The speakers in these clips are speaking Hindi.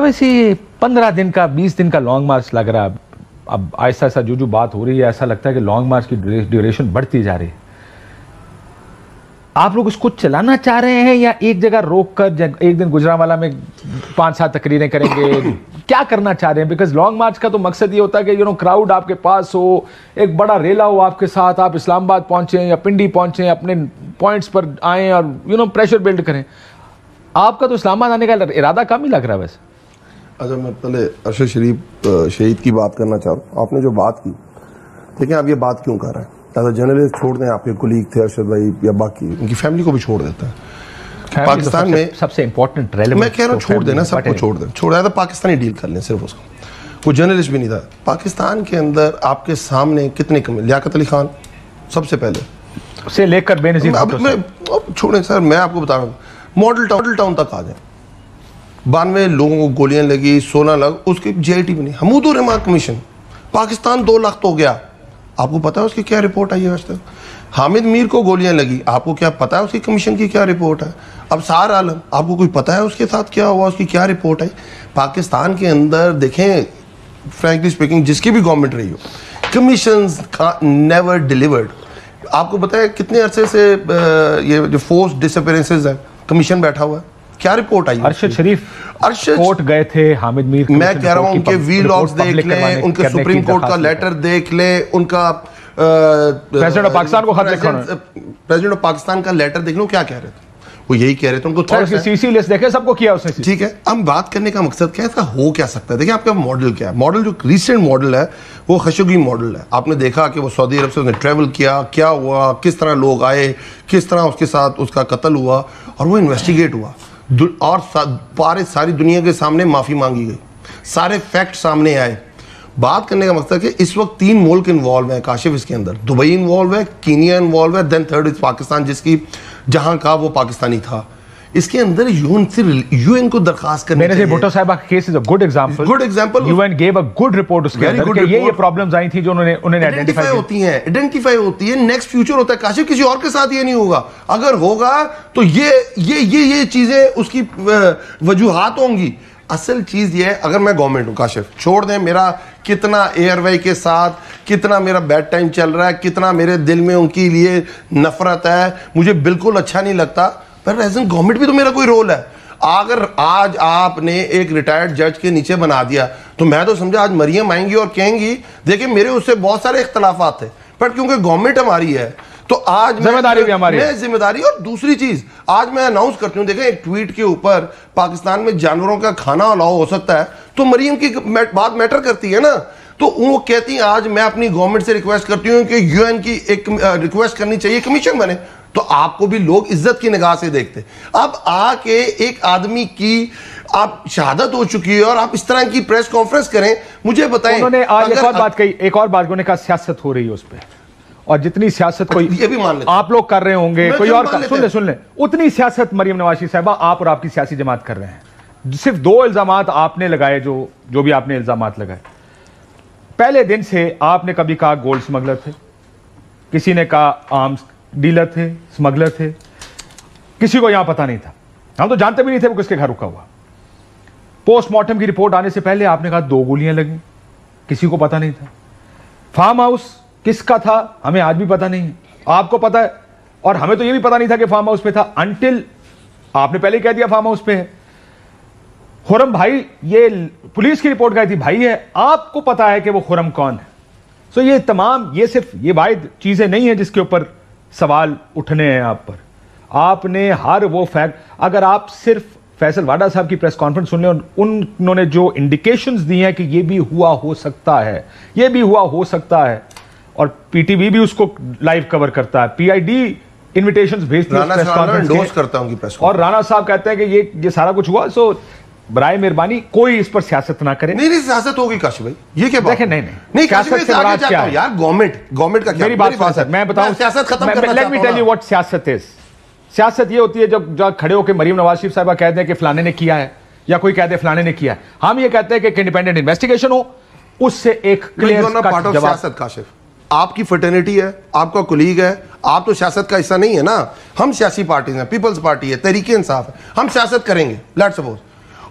वैसे 15 दिन का 20 दिन का लॉन्ग मार्च लग रहा है। अब ऐसा ऐसा जो बात हो रही है, ऐसा लगता है कि लॉन्ग मार्च की ड्यूरेशन बढ़ती जा रही है। आप लोग उसको चलाना चाह रहे हैं या एक जगह रोक कर एक दिन गुजरांवाला में 5-7 तकरीरें करेंगे? क्या करना चाह रहे हैं? बिकॉज लॉन्ग मार्च का तो मकसद ये होता है कि क्राउड आपके पास हो, एक बड़ा रेला हो आपके साथ, आप इस्लामाबाद पहुंचे या पिंडी पहुंचे, अपने पॉइंट्स पर आए और प्रेशर बिल्ड करें। आपका तो इस्लामाबाद आने का इरादा कम ही लग रहा है वैसे। अच्छा, मैं पहले अरशद शरीफ शहीद की बात करना चाह रहा हूँ। आपने जो बात की, देखिए आप ये बात क्यों कर रहे हैं? अगर जर्नलिस्ट छोड़ दें, आपके कुलीग थे अरशद भाई या बाकी, उनकी फैमिली को भी छोड़ देता है। पाकिस्तान में सबसे इंपॉर्टेंट मैं कह रहा हूँ छोड़ देना, सबको छोड़ दें। छोड़ तो पाकिस्तानी डील कर लें सिर्फ उसको, वो जर्नलिस्ट भी नहीं था। पाकिस्तान के अंदर आपके सामने कितने कम, लियाकत अली खान सबसे पहले से लेकर बेनजीर, छोड़ें सर, मैं आपको बता रहा हूँ, मॉडल टाउन तक आ जाए, 92 लोगों को गोलियां लगी, 16 लाख, उसकी JIT बनी। हमूद उर रहमान कमीशन, पाकिस्तान 2 लाख तो हो गया। आपको पता है उसकी क्या रिपोर्ट आई है आज तक? हामिद मीर को गोलियां लगी, आपको क्या पता है उसकी कमीशन की क्या रिपोर्ट है? अब सार आलम, आपको कोई पता है उसके साथ क्या हुआ, उसकी क्या रिपोर्ट आई? पाकिस्तान के अंदर देखें, फ्रैंकली स्पीकिंग, जिसकी भी गवर्नमेंट रही हो, कमीशंस नेवर डिलीवर्ड। आपको पता है कितने अरसे से ये जो फोर्स डिसअपीयरेंसेस है, कमीशन बैठा हुआ है? क्या रिपोर्ट आई? अरशद शरीफ कोर्ट गए थे, हामिद मीर, मैं कह रहा हूं उनके वीलॉग्स देख लें, उनके सुप्रीम कोर्ट का लेटर देख लें, उनका प्रेसिडेंट ऑफ पाकिस्तान को खत लिखा, प्रेसिडेंट ऑफ पाकिस्तान का लेटर देख लो, क्या कह रहे थे वो? यही कह रहे थे उनको CC लिस्ट देखे, सबको किया उसने। ठीक है, हम बात करने का मकसद क्या है, ऐसा हो क्या सकता है? देखिए आपका मॉडल क्या है, मॉडल जो रिसेंट मॉडल है वो खशोगी मॉडल है। आपने देखा कि वो सऊदी अरब से उसने ट्रेवल किया, क्या हुआ, किस तरह लोग आए, किस तरह उसके साथ उसका कत्ल हुआ, और वो इन्वेस्टिगेट हुआ, और सारी दुनिया के सामने माफी मांगी गई, सारे फैक्ट सामने आए। बात करने का मकसद है कि इस वक्त 3 मुल्क इन्वॉल्व है काशिफ इसके अंदर। दुबई इन्वॉल्व है, कीनिया इन्वॉल्व है, देन थर्ड इज पाकिस्तान, जिसकी जहां का वो पाकिस्तानी था। इसके अंदर यूएन को दरखास्त करने चाहिए। भुट्टो साहिबा का case is a good example. UN gave a good report उसके अंदर कि ये प्रॉब्लम्स आई थी जो उन्होंने आइडेंटिफाई होती है। नेक्स्ट फ्यूचर होता है काशिफ, किसी और के साथ ये नहीं होगा। अगर होगा तो ये चीजें उसकी वजूहात होंगी। असल चीज ये है, अगर मैं गवर्नमेंट हूं काशिफ, छोड़ दें मेरा कितना एयरवे के साथ, कितना मेरा बैड टाइम चल रहा है, कितना मेरे दिल में उनके लिए नफरत है, मुझे बिल्कुल अच्छा नहीं लगता, पर एज एन गवर्नमेंट भी तो मेरा कोई रोल है। अगर आज आपने एक रिटायर्ड जज के नीचे बना दिया, तो मैं तो समझा आज मरियम आएंगी और कहेंगी देखिए मेरे उससे बहुत सारे इख्तलाफात थे, पर क्योंकि गवर्नमेंट हमारी है तो आज जिम्मेदारी भी हमारी है, जिम्मेदारी। और दूसरी चीज आज मैं अनाउंस करती हूँ, देखें एक ट्वीट के ऊपर पाकिस्तान में जानवरों का खाना अलाउ हो सकता है, तो मरियम की बात मैटर करती है ना। तो वो कहती है आज मैं अपनी गवर्नमेंट से रिक्वेस्ट करती हूँ कि यूएन की एक रिक्वेस्ट करनी चाहिए, कमीशन बने, तो आपको भी लोग इज्जत की निगाह से देखते। अब आके एक आदमी की आप शहादत हो चुकी है और आप इस तरह की प्रेस कॉन्फ्रेंस करें, मुझे बताएं। उन्होंने आज एक और बात कही, एक और बात उन्होंने कहा सियासत हो रही है उस पर, और जितनी सियासत कोई ये भी मान लेते आप लोग कर रहे होंगे, कोई और सुन ले उतनी सियासत मरियम नवाज साहिबा आप और आपकी सियासी जमात कर रहे हैं। सिर्फ 2 इल्जामात आपने लगाए, जो भी आपने इल्जामात लगाए, पहले दिन से आपने कभी कहा गोल्ड स्मगलर थे, किसी ने कहा आर्म्स डीलर थे, स्मगलर थे, किसी को यहां पता नहीं था, हम तो जानते भी नहीं थे वो किसके घर रुका हुआ। पोस्टमार्टम की रिपोर्ट आने से पहले आपने कहा 2 गोलियां लगी, किसी को पता नहीं था। फार्म हाउस किसका था हमें आज भी पता नहीं है, आपको पता है, और हमें तो यह भी पता नहीं था कि फार्म हाउस पे था, अनटिल आपने पहले कह दिया फार्म हाउस पे है। खुरम भाई, ये पुलिस की रिपोर्ट गई थी, भाई है, आपको पता है कि वो खुरम कौन है। सो ये तमाम, ये सिर्फ ये वाहिद चीजें नहीं है जिसके ऊपर सवाल उठने हैं आप पर। आपने हर वो फैक्ट, अगर आप सिर्फ फैसल वाडा साहब की प्रेस कॉन्फ्रेंस सुन लें, उन्होंने जो इंडिकेशंस दी हैं कि ये भी हुआ हो सकता है, ये भी हुआ हो सकता है, और पीटीवी भी उसको लाइव कवर करता है, पीआईडी इन्विटेशंस भेजती है प्रेस कॉन्फ्रेंस करता हूं, और राणा साहब कहते हैं कि ये सारा कुछ हुआ। सो बराए मेहरबानी कोई इस पर सियासत ना करे। नहीं सियासत होगी काशिफ भाई, ये क्या बात? देखें नहीं सियासत से बड़ा क्या है यार, गवर्नमेंट का क्या? मेरी बात सुनो सर, मैं बताऊं सियासत खत्म करना, let me tell you what सियासत इज। सियासत ये होती है जब खड़े होकर मरियम नवाज शरीफ साहिबा कहते हैं कि फलाने ने किया है, या कोई कहते हैं फलाने ने किया है, हम ये कहते हैं कि इंडिपेंडेंट इन्वेस्टिगेशन हो, उससे एक क्लियर कट जवाब। सियासत काशिफ आपकी फर्टर्निटी है, आपका कुलीग है, आप तो सियासत का हिस्सा नहीं है ना। हम सियासी पार्टी हैं, पीपल्स पार्टी है, तहरीक इंसाफ है, हम सियासत करेंगे लेट्स सपोज,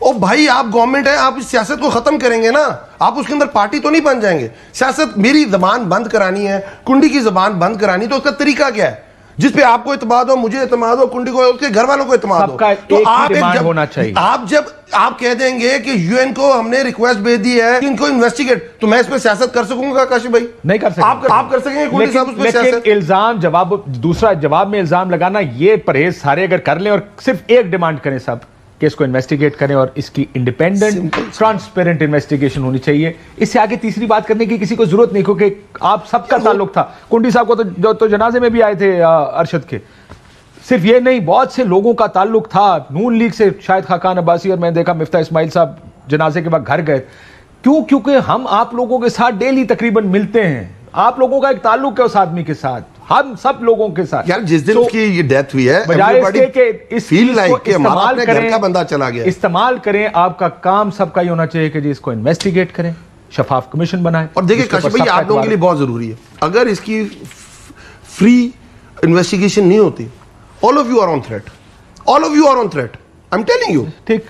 ओ भाई, आप गवर्नमेंट है, आप इस सियासत को खत्म करेंगे ना, आप उसके अंदर पार्टी तो नहीं बन जाएंगे। सियासत मेरी जबान बंद करानी है, कुंडी की जबान बंद करानी, तो उसका तरीका क्या है? जिस पे आपको इत्मीनान हो, मुझे इत्मीनान हो, कुंडी को, उसके घर वालों को इत्मीनान हो, तो आप होना चाहिए। जब आप कह देंगे कि यूएन को हमने रिक्वेस्ट भेज दी है इनको इन्वेस्टिगेट, तो मैं इस पे सियासत कर सकूंगा काशिफ भाई? नहीं कर सकते। आप कर सकेंगे कुंडी साहब उस पे सियासत? लेकिन इल्जाम जवाब, दूसरा जवाब में इल्जाम लगाना, ये परहेज सारे अगर कर लें और सिर्फ एक डिमांड करें सब कि इसको इन्वेस्टिगेट करें और इसकी इंडिपेंडेंट ट्रांसपेरेंट इन्वेस्टिगेशन होनी चाहिए, इससे आगे तीसरी बात करने की किसी को जरूरत नहीं, क्योंकि आप सबका ताल्लुक था। कुंडी साहब को तो जनाजे में भी आए थे अरशद के, सिर्फ ये नहीं, बहुत से लोगों का ताल्लुक था नून लीग से, शायद खाकान अब्बासी और मैंने देखा मिफ्ता इस्माइल साहब जनाजे के बाद घर गए। क्यों? क्योंकि हम आप लोगों के साथ डेली तकरीबन मिलते हैं, आप लोगों का एक ताल्लुक है उस आदमी के साथ, हम सब लोगों के साथ। यार जिस दिन उसकी ये डेथ हुई है, बजाय इसके कि इस फील लाइक कि हमारा इस्तेमाल अपने घर का बंदा चला गया, इस्तेमाल करें, आपका काम सबका ये होना चाहिए कि जी इसको इन्वेस्टिगेट करें, शफाफ कमीशन बनाएं। और देखिए काशिफ भाई, आप लोगों के लिए बहुत जरूरी है, अगर इसकी फ्री इन्वेस्टिगेशन नहीं होती, all of you are on threat, all of you are on threat, I am telling you. ठीक।